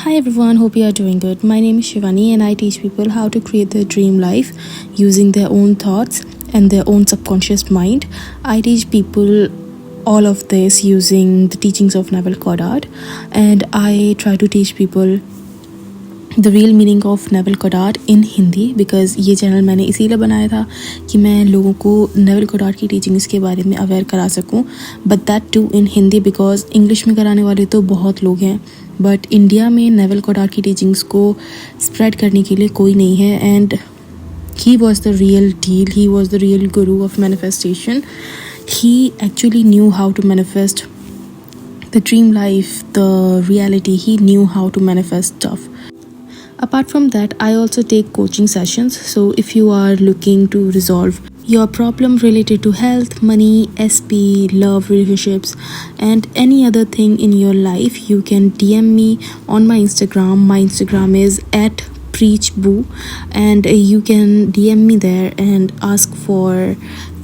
Hi everyone, hope you are doing good. My name is Shivani and I teach people how to create their dream life using their own thoughts and their own subconscious mind. I teach people all of this using the teachings of Neville Goddard, and I try to teach people the real meaning of naval Goddard in Hindi because ये channel मैंने इसीलिए बनाया था कि मैं लोगों को naval Goddard की टीचिंग्स के बारे में अवेयर करा सकूं, but that too in Hindi because English में कराने वाले तो बहुत लोग हैं, बट इंडिया में नेवल गोडार्ड की टीचिंग्स को स्प्रेड करने के लिए कोई नहीं है. And he was the real deal, he was the real guru of manifestation. He actually knew how to manifest the dream life, the reality. He knew how to manifest stuff. Apart from that, I also take coaching sessions. So if you are looking to resolve your problem related to health, money, SP, love, relationships, and any other thing in your life, you can DM me on my Instagram. My Instagram is @preachboo, and you can DM me there and ask for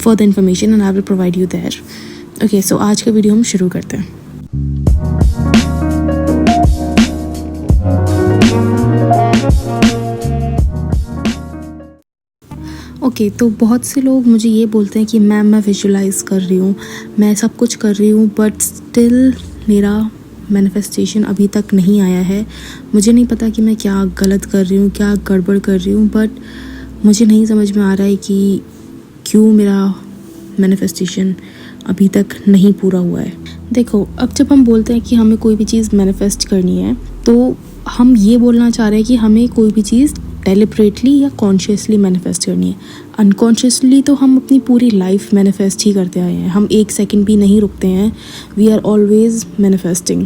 further information and I will provide you there. Okay, so आज का video हम शुरू करते हैं. Okay, तो बहुत से लोग मुझे ये बोलते हैं कि मैम मैं विजुलाइज़ कर रही हूँ, मैं सब कुछ कर रही हूँ, बट स्टिल मेरा मैनिफेस्टेशन अभी तक नहीं आया है. मुझे नहीं पता कि मैं क्या गलत कर रही हूँ, क्या गड़बड़ कर रही हूँ, बट मुझे नहीं समझ में आ रहा है कि क्यों मेरा मैनिफेस्टेशन अभी तक नहीं पूरा हुआ है. देखो, अब जब हम बोलते हैं कि हमें कोई भी चीज़ मैनिफेस्ट करनी है तो हम ये बोलना चाह रहे हैं कि हमें कोई भी चीज़ डेलिबरेटली या कॉन्शियसली मैनिफेस्ट करनी है. अनकॉन्शियसली तो हम अपनी पूरी लाइफ मैनिफेस्ट ही करते आए हैं, हम एक सेकंड भी नहीं रुकते हैं. We are always manifesting,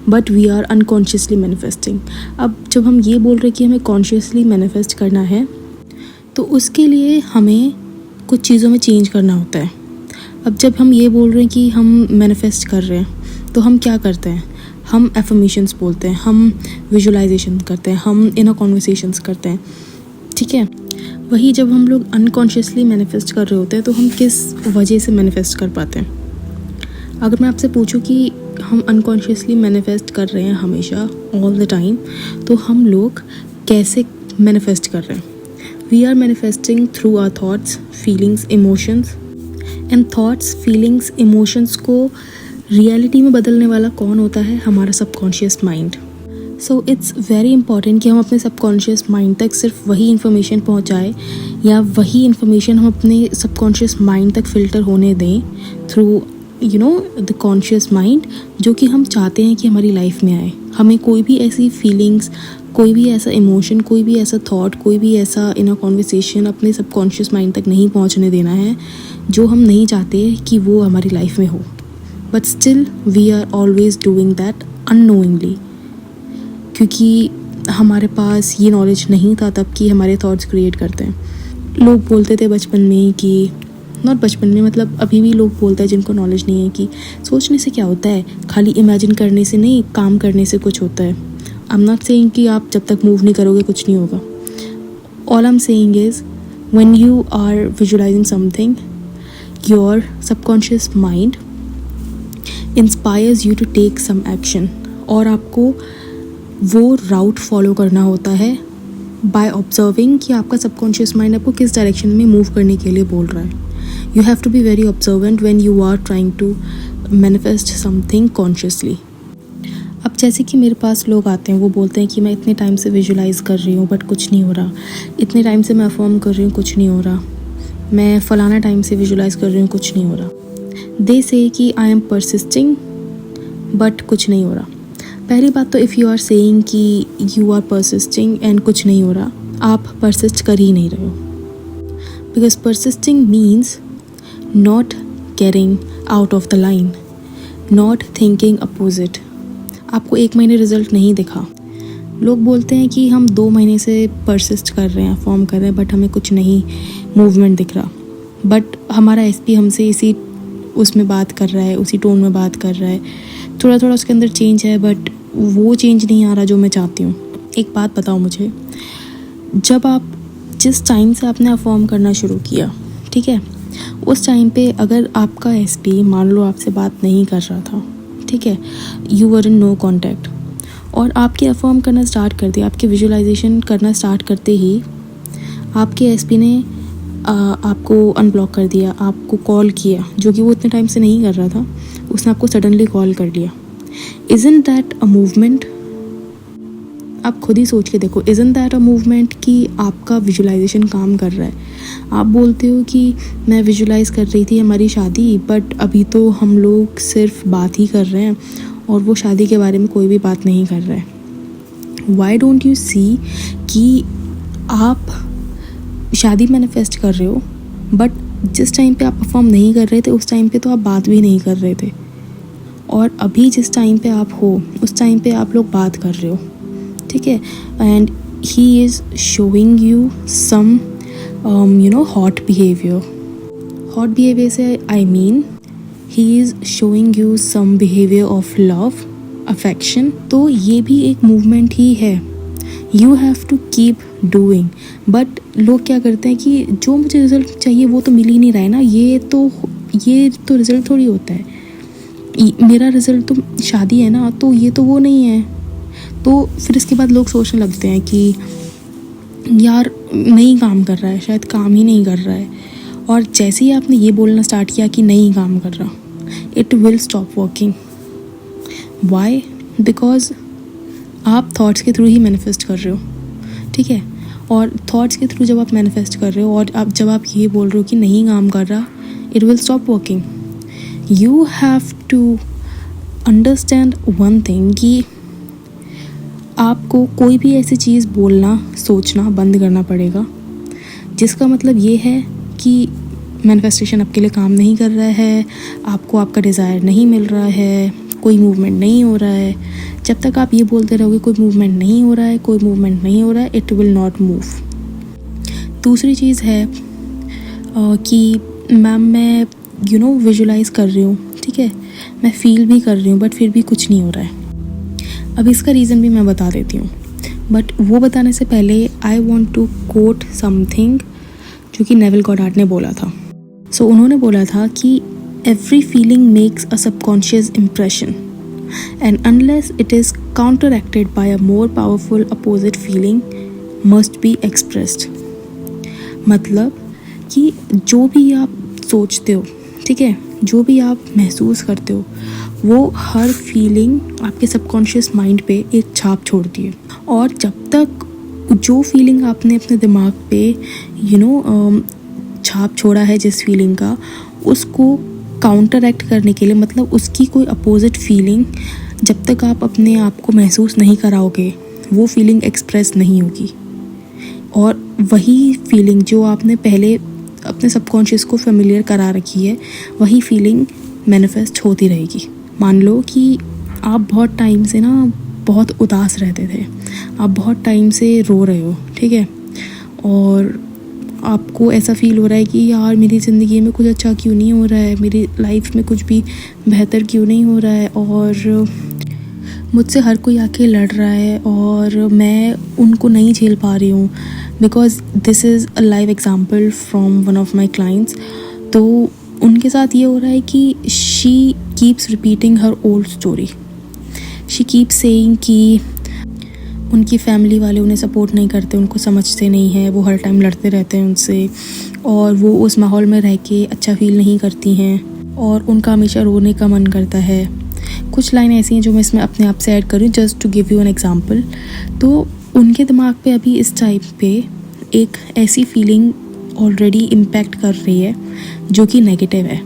but we are unconsciously manifesting. अब जब हम ये बोल रहे हैं कि हमें कॉन्शियसली मैनिफेस्ट करना है तो उसके लिए हमें कुछ चीज़ों में चेंज करना होता है. अब जब हम ये बोल रहे हैं कि हम मैनिफेस्ट कर रहे हैं तो हम क्या करते हैं? हम एफर्मेशंस बोलते हैं, हम विजुलाइजेशन करते हैं, हम इनर कॉन्वर्सेशंस करते हैं. ठीक है, वही जब हम लोग अनकॉन्शियसली मैनिफेस्ट कर रहे होते हैं तो हम किस वजह से मैनिफेस्ट कर पाते हैं? अगर मैं आपसे पूछूं कि हम अनकॉन्शियसली मैनिफेस्ट कर रहे हैं हमेशा, ऑल द टाइम, तो हम लोग कैसे मैनिफेस्ट कर रहे हैं? We are manifesting through our thoughts, feelings, emotions. And thoughts, feelings, emotions को रियलिटी में बदलने वाला कौन होता है? हमारा subconscious mind. So it's very important कि हम अपने सबकॉन्शियस माइंड तक सिर्फ वही इन्फॉर्मेशन पहुंचाएं या वही इन्फॉर्मेशन हम अपने सबकॉन्शियस माइंड तक फ़िल्टर होने दें थ्रू द कॉन्शियस माइंड, जो कि हम चाहते हैं कि हमारी लाइफ में आए. हमें कोई भी ऐसी फीलिंग्स, कोई भी ऐसा इमोशन, कोई भी ऐसा थॉट, कोई भी ऐसा इनर कॉन्वर्सेशन अपने सबकॉन्शियस माइंड तक नहीं पहुँचने देना है जो हम नहीं चाहते कि वो हमारी लाइफ में हो. But still we are always doing that unknowingly, क्योंकि हमारे पास ये नॉलेज नहीं था तब कि हमारे थॉट्स क्रिएट करते हैं. लोग बोलते थे बचपन में कि, नॉट बचपन में, मतलब अभी भी लोग बोलते हैं जिनको नॉलेज नहीं है कि सोचने से क्या होता है, खाली इमेजिन करने से नहीं, काम करने से कुछ होता है. आई एम नॉट सेइंग कि आप जब तक मूव नहीं करोगे कुछ नहीं होगा. All I am saying is when you are visualising something, your subconscious mind inspires you to take some action, और आपको वो राउट फॉलो करना होता है बाय ऑब्जर्विंग कि आपका सबकॉन्शियस माइंड आपको किस डायरेक्शन में मूव करने के लिए बोल रहा है. You have to be very observant when you are trying to manifest something consciously. अब जैसे कि मेरे पास लोग आते हैं, वो बोलते हैं कि मैं इतने टाइम से विजुलाइज़ कर रही हूँ बट कुछ नहीं हो रहा, इतने टाइम से मैं अफर्म कर रही हूँ, कुछ नहीं हो रहा, मैं फ़लाना टाइम से विजुलाइज़ कर रही हूँ, कुछ नहीं हो रहा. दे से कि आई एम परसिस्टिंग बट कुछ नहीं हो रहा. पहली बात तो इफ़ यू आर सेइंग कि यू आर परसिस्टिंग एंड कुछ नहीं हो रहा, आप परसिस्ट कर ही नहीं रहे हो. Because persisting means not getting out of the line, not thinking opposite. आपको 1 महीने रिजल्ट नहीं दिखा. लोग बोलते हैं कि हम 2 महीने से परसिस्ट कर रहे हैं, फॉर्म कर रहे हैं, बट हमें कुछ नहीं मूवमेंट दिख रहा. बट हमारा SP हमसे इसी उसमें बात कर रहा है, उसी टोन में बात कर रहा है, थोड़ा थोड़ा उसके अंदर चेंज है, बट वो चेंज नहीं आ रहा जो मैं चाहती हूँ. एक बात बताओ मुझे, जब आप जिस टाइम से आपने अफर्म करना शुरू किया, ठीक है, उस टाइम पे अगर आपका SP मान लो आपसे बात नहीं कर रहा था, ठीक है, you were in no contact, और आपके अफर्म करना स्टार्ट कर दिया, आपके विजुअलाइजेशन करना स्टार्ट करते ही आपके एसपी ने आपको अनब्लॉक कर दिया, आपको कॉल किया, जो कि वो इतने टाइम से नहीं कर रहा था, उसने आपको सडनली कॉल कर लिया। Isn't that a movement? आप खुद ही सोच के देखो, इज़न्ट दैट अ मूवमेंट कि आपका विजुअलाइजेशन काम कर रहा है। आप बोलते हो कि मैं विजुअलाइज़ कर रही थी हमारी शादी, बट अभी तो हम लोग सिर्फ बात ही कर रहे हैं और वो शादी के बारे में कोई भी बात नहीं कर रहा है। वाई डोंट यू सी कि आप शादी मैनिफेस्ट कर रहे हो, बट जिस टाइम पे आप परफॉर्म नहीं कर रहे थे उस टाइम पे तो आप बात भी नहीं कर रहे थे, और अभी जिस टाइम पे आप हो उस टाइम पे आप लोग बात कर रहे हो, ठीक है। And he is showing you some hot behaviour से I mean he is showing you some behaviour of love, affection. तो ये भी एक मूवमेंट ही है। You have to keep doing. But लोग क्या करते हैं कि जो मुझे रिजल्ट चाहिए वो तो मिल ही नहीं रहा है ना, ये तो रिज़ल्ट थोड़ी होता है, मेरा रिज़ल्ट तो शादी है ना, तो ये तो वो नहीं है। तो फिर इसके बाद लोग सोचने लगते हैं कि यार नहीं काम कर रहा है, शायद काम ही नहीं कर रहा है। और जैसे ही आपने ये बोलना स्टार्ट किया कि नहीं काम कर रहा, it will stop working. Why? Because आप थॉट्स के थ्रू ही मैनिफेस्ट कर रहे हो, ठीक है। और थॉट्स के थ्रू जब आप मैनिफेस्ट कर रहे हो और जब आप ये बोल रहे हो कि नहीं काम कर रहा, it will stop working. You have to understand one thing कि आपको कोई भी ऐसी चीज़ बोलना, सोचना बंद करना पड़ेगा जिसका मतलब ये है कि मैनिफेस्टेशन आपके लिए काम नहीं कर रहा है, आपको आपका डिज़ायर नहीं मिल रहा है, कोई मूवमेंट नहीं हो रहा है। जब तक आप ये बोलते रहोगे कोई मूवमेंट नहीं हो रहा है, कोई मूवमेंट नहीं हो रहा है, इट विल नॉट मूव। दूसरी चीज़ है कि मैम मैं विजुलाइज़ कर रही हूँ, ठीक है, मैं फील भी कर रही हूँ, बट फिर भी कुछ नहीं हो रहा है। अब इसका रीज़न भी मैं बता देती हूँ, बट वो बताने से पहले I want to quote something जो कि नेविल गॉडार्ड ने बोला था। सो उन्होंने बोला था कि every feeling makes a subconscious impression and unless it is counteracted by a more powerful opposite feeling must be expressed. मतलब कि जो भी आप सोचते हो, ठीक है, जो भी आप महसूस करते हो, वो हर फीलिंग आपके सबकॉन्शियस माइंड पे एक छाप छोड़ती है। और जब तक जो फीलिंग आपने अपने दिमाग पे छाप छोड़ा है जिस फीलिंग का, उसको काउंटर एक्ट करने के लिए, मतलब उसकी कोई अपोजिट फीलिंग जब तक आप अपने आप को महसूस नहीं कराओगे, वो फीलिंग एक्सप्रेस नहीं होगी। और वही फीलिंग जो आपने पहले अपने सबकॉन्शियस को फेमिलियर करा रखी है, वही फीलिंग मैनिफेस्ट होती रहेगी। मान लो कि आप बहुत टाइम से ना बहुत उदास रहते थे, आप बहुत टाइम से रो रहे हो, ठीक है, और आपको ऐसा फील हो रहा है कि यार मेरी ज़िंदगी में कुछ अच्छा क्यों नहीं हो रहा है, मेरी लाइफ में कुछ भी बेहतर क्यों नहीं हो रहा है, और मुझसे हर कोई आके लड़ रहा है और मैं उनको नहीं झेल पा रही हूँ। Because this is a live example from one of my clients. तो उनके साथ ये हो रहा है कि she keeps repeating her old story. She keeps saying कि उनकी फैमिली वाले उन्हें सपोर्ट नहीं करते, उनको समझते नहीं हैं, वो हर टाइम लड़ते रहते हैं उनसे, और वो उस माहौल में रह के अच्छा फील नहीं करती हैं और उनका हमेशा रोने का मन करता है। कुछ लाइन ऐसी हैं जो मैं इसमें अपने आप से ऐड करूँ just to give you an example. तो उनके दिमाग पे अभी इस टाइम पे एक ऐसी फीलिंग ऑलरेडी इम्पैक्ट कर रही है जो कि नेगेटिव है,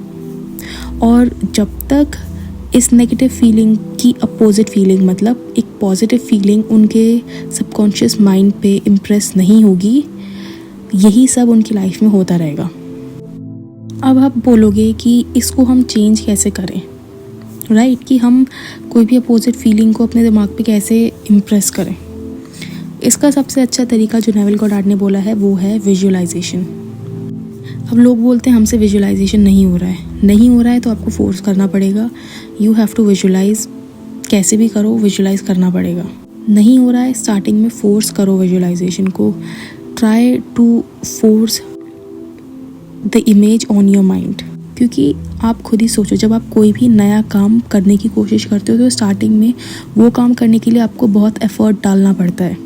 और जब तक इस नेगेटिव फीलिंग की अपोजिट फीलिंग, मतलब एक पॉजिटिव फीलिंग उनके सबकॉन्शियस माइंड पे इम्प्रेस नहीं होगी, यही सब उनकी लाइफ में होता रहेगा। अब आप बोलोगे कि इसको हम चेंज कैसे करें, राइट, कि हम कोई भी अपोजिट फीलिंग को अपने दिमाग पे कैसे इम्प्रेस करें। इसका सबसे अच्छा तरीका जो नेविल गॉडार्ड ने बोला है वो है विजुअलाइजेशन। अब लोग बोलते हैं हमसे विजुअलाइजेशन नहीं हो रहा है तो आपको फोर्स करना पड़ेगा। यू हैव टू विजुअलाइज, कैसे भी करो विजुअलाइज करना पड़ेगा। नहीं हो रहा है, स्टार्टिंग में फोर्स करो विजुअलाइजेशन को। Try to force the image on your mind. क्योंकि आप खुद ही सोचो, जब आप कोई भी नया काम करने की कोशिश करते हो तो स्टार्टिंग में वो काम करने के लिए आपको बहुत एफ़र्ट डालना पड़ता है,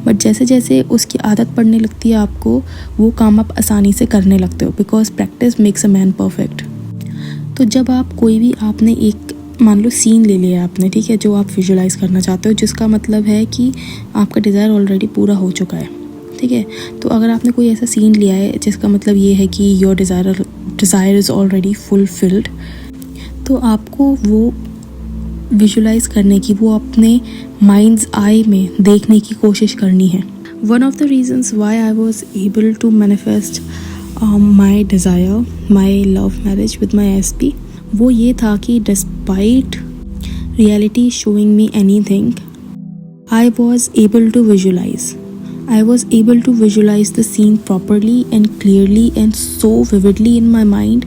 बट जैसे जैसे उसकी आदत पड़ने लगती है आपको, वो काम आप आसानी से करने लगते हो, because practice makes a man perfect. तो जब आप कोई भी, आपने एक मान लो सीन ले लिया आपने, ठीक है, जो आप विजुलाइज़ करना चाहते हो, जिसका मतलब है कि आपका डिज़ायर ऑलरेडी पूरा हो चुका है, ठीक है। तो अगर आपने कोई ऐसा सीन लिया है जिसका मतलब ये है कि your desire is already fulfilled, तो आपको वो विजुलाइज़ करने की, वो अपने माइंड्स आई में देखने की कोशिश करनी है। One of the reasons why I was able to manifest my desire, my love marriage with my SP, वो ये था कि despite reality showing me anything, I was able to visualise, I was able to visualize the scene properly and clearly and so vividly in my mind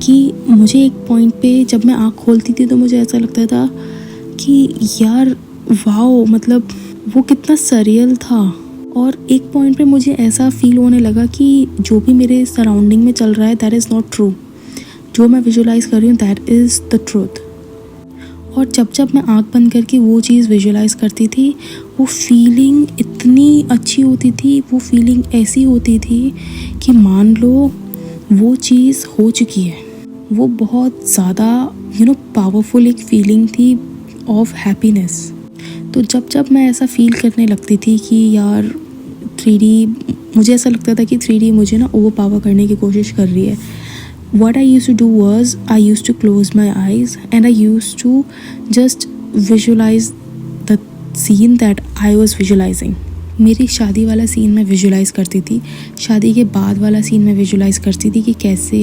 कि मुझे एक point पे जब मैं आँख खोलती थी तो मुझे ऐसा लगता था कि यार वाओ, मतलब वो कितना सरियल था। और एक पॉइंट पे मुझे ऐसा फील होने लगा कि जो भी मेरे सराउंडिंग में चल रहा है दैट इज़ नॉट ट्रू, जो मैं विजुलाइज कर रही हूँ दैट इज़ द ट्रूथ। और जब जब मैं आँख बंद करके वो चीज़ विजुलाइज़ करती थी, वो फीलिंग इतनी अच्छी होती थी, वो फीलिंग ऐसी होती थी कि मान लो वो चीज़ हो चुकी है। वो बहुत ज़्यादा पावरफुल एक फीलिंग थी ऑफ हैप्पीनेस। तो जब जब मैं ऐसा फील करने लगती थी कि यार 3D, मुझे ऐसा लगता था कि 3D मुझे ना ओवर पावर करने की कोशिश कर रही है, what I used to do was I used to close my eyes and I used to just visualize the scene that I was visualizing. मेरी शादी वाला सीन मैं विजुलाइज़ करती थी, शादी के बाद वाला सीन मैं विजुलाइज़ करती थी कि कैसे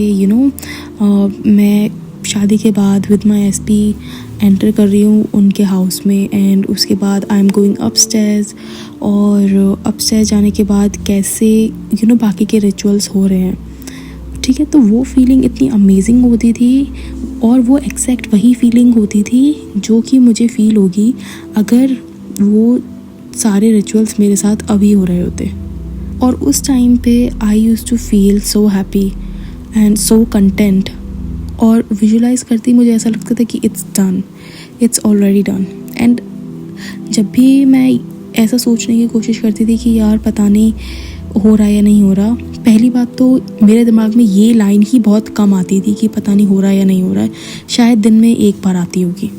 मैं शादी के बाद विद माई एसपी एंटर कर रही हूँ उनके हाउस में, एंड उसके बाद आई एम गोइंग अपस्टेयर्स, और अपस्टेयर्स जाने के बाद कैसे बाकी के रिचुअल्स हो रहे हैं, ठीक है। तो वो फीलिंग इतनी अमेजिंग होती थी, और वो एग्जैक्ट वही फीलिंग होती थी जो कि मुझे फ़ील होगी अगर वो सारे रिचुअल्स मेरे साथ अभी हो रहे होते। और उस टाइम पे I used to feel so happy and so content, और विजुलाइज़ करती मुझे ऐसा लगता था कि it's done, it's already done. And जब भी मैं ऐसा सोचने की कोशिश करती थी कि यार पता नहीं हो रहा है या नहीं हो रहा, पहली बात तो मेरे दिमाग में ये लाइन ही बहुत कम आती थी कि पता नहीं हो रहा है या नहीं हो रहा है। शायद दिन में एक बार आती होगी,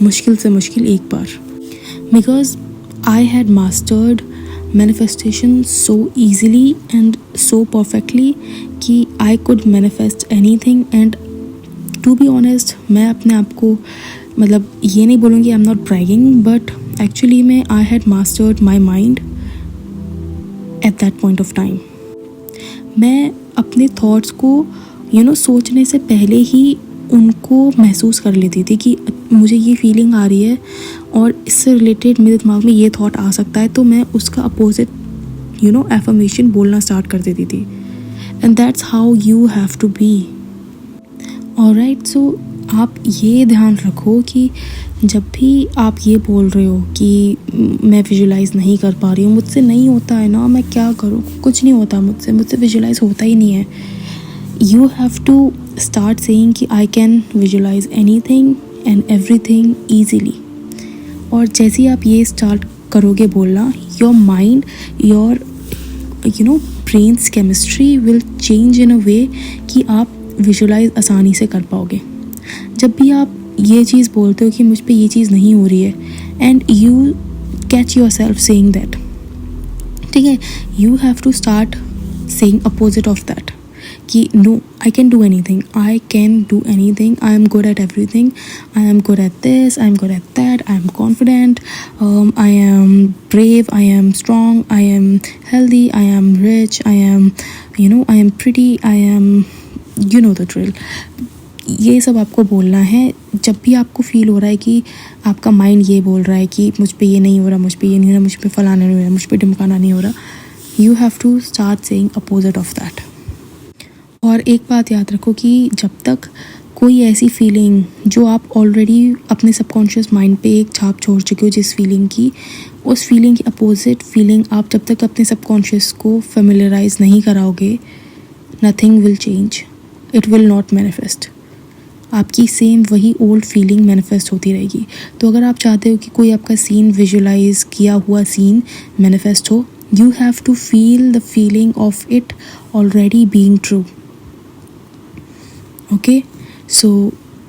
मुश्किल से मुश्किल एक बार, because I had mastered manifestation so easily and so perfectly कि I could manifest anything. And to be honest, मैं अपने आप को, मतलब ये नहीं बोलूँगी I am not bragging, but actually में I had mastered my mind at that point of time. मैं अपने थॉट्स को सोचने से पहले ही उनको महसूस कर लेती थी कि मुझे ये फीलिंग आ रही है और इससे रिलेटेड मेरे दिमाग में ये थॉट आ सकता है, तो मैं उसका अपोजिट एफर्मेशन बोलना स्टार्ट कर देती थी। And that's how you have to be. Alright, so आप ये ध्यान रखो कि जब भी आप ये बोल रहे हो कि मैं विजुलाइज़ नहीं कर पा रही हूँ, मुझसे नहीं होता है ना, मैं क्या करूँ, कुछ नहीं होता मुझसे विजुलाइज़ होता ही नहीं है, you have to start saying कि I can visualise anything and everything easily. और जैसे ही आप ये स्टार्ट करोगे बोलना, your mind, your brain's chemistry will change in a way कि आप विजुलाइज आसानी से कर पाओगे। जब भी आप ये चीज़ बोलते हो कि मुझ पे ये चीज़ नहीं हो रही है, and you catch yourself saying that, ठीक है, you have to start saying opposite of that कि no, I can do anything, I can do anything, I am good at everything, I am good at this, I am good at that, I am confident, I am brave, I am strong, I am healthy, I am rich, I am I am pretty, I am the drill. ये सब आपको बोलना है जब भी आपको feel हो रहा है कि आपका माइंड ये बोल रहा है कि मुझ पे ये नहीं हो रहा, मुझ पे ये नहीं हो रहा, मुझ पे फलाना नहीं हो रहा, मुझ पे ढिमकाना नहीं हो रहा। You have to start saying opposite of that. और एक बात याद रखो कि जब तक कोई ऐसी फीलिंग जो आप ऑलरेडी अपने सबकॉन्शियस माइंड पे एक छाप छोड़ चुके हो जिस फीलिंग की, उस फीलिंग की अपोजिट फीलिंग आप जब तक अपने सबकॉन्शियस को फेमिलियराइज नहीं कराओगे, nothing will change. It will not manifest. आपकी सेम वही ओल्ड फीलिंग मैनिफेस्ट होती रहेगी। तो अगर आप चाहते हो कि कोई आपका सीन विजुलाइज किया हुआ सीन मैनिफेस्ट हो, you have to feel the feeling of it already being true. Okay, so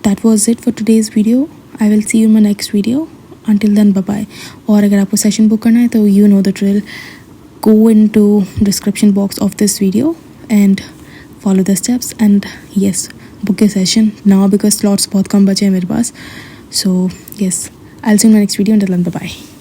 that was it for today's video. I will see you in my next video. Until then, bye bye. और अगर आपको session book करना है तो you know the drill. Go into description box of this video and follow the steps, and yes, book your session now because slots बहुत कम बचे हैं मेरे पास. So yes, I'll see you in my next video. Until then, bye bye.